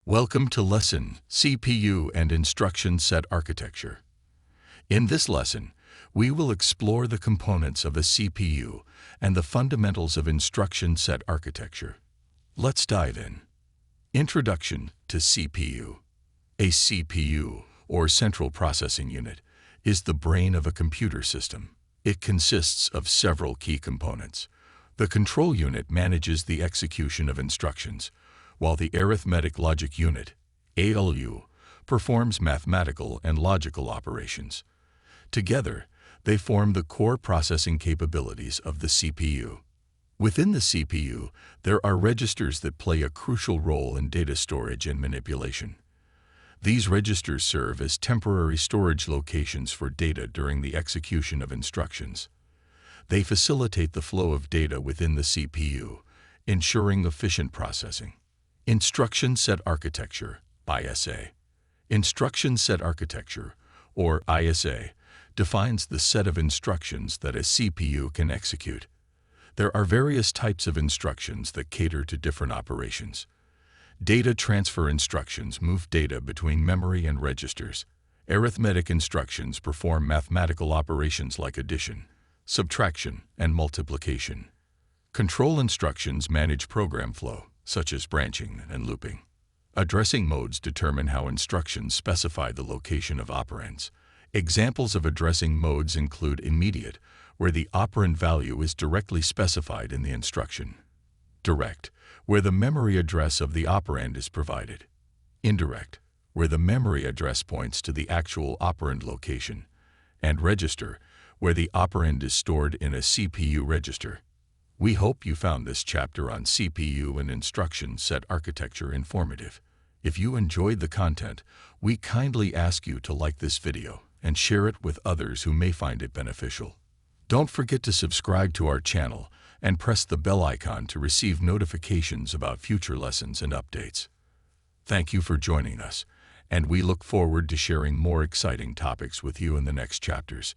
Welcome to Lesson CPU and Instruction Set Architecture. In this lesson, we will explore the components of a CPU and the fundamentals of instruction set architecture. Let's dive in. Introduction to CPU. A CPU, or Central Processing Unit, is the brain of a computer system. It consists of several key components. The control unit manages the execution of instructions, while the arithmetic logic unit, ALU, performs mathematical and logical operations. Together, they form the core processing capabilities of the CPU. Within the CPU, there are registers that play a crucial role in data storage and manipulation. These registers serve as temporary storage locations for data during the execution of instructions. They facilitate the flow of data within the CPU, ensuring efficient processing. Instruction Set Architecture, ISA. Instruction Set Architecture, or ISA, defines the set of instructions that a CPU can execute. There are various types of instructions that cater to different operations. Data transfer instructions move data between memory and registers. Arithmetic instructions perform mathematical operations like addition, subtraction, and multiplication. Control instructions manage program flow, such as branching and looping. Addressing modes determine how instructions specify the location of operands. Examples of addressing modes include immediate, where the operand value is directly specified in the instruction; direct, where the memory address of the operand is provided; indirect, where the memory address points to the actual operand location; and register, where the operand is stored in a CPU register. We hope you found this chapter on CPU and instruction set architecture informative. If you enjoyed the content, we kindly ask you to like this video and share it with others who may find it beneficial. Don't forget to subscribe to our channel and press the bell icon to receive notifications about future lessons and updates. Thank you for joining us, and we look forward to sharing more exciting topics with you in the next chapters.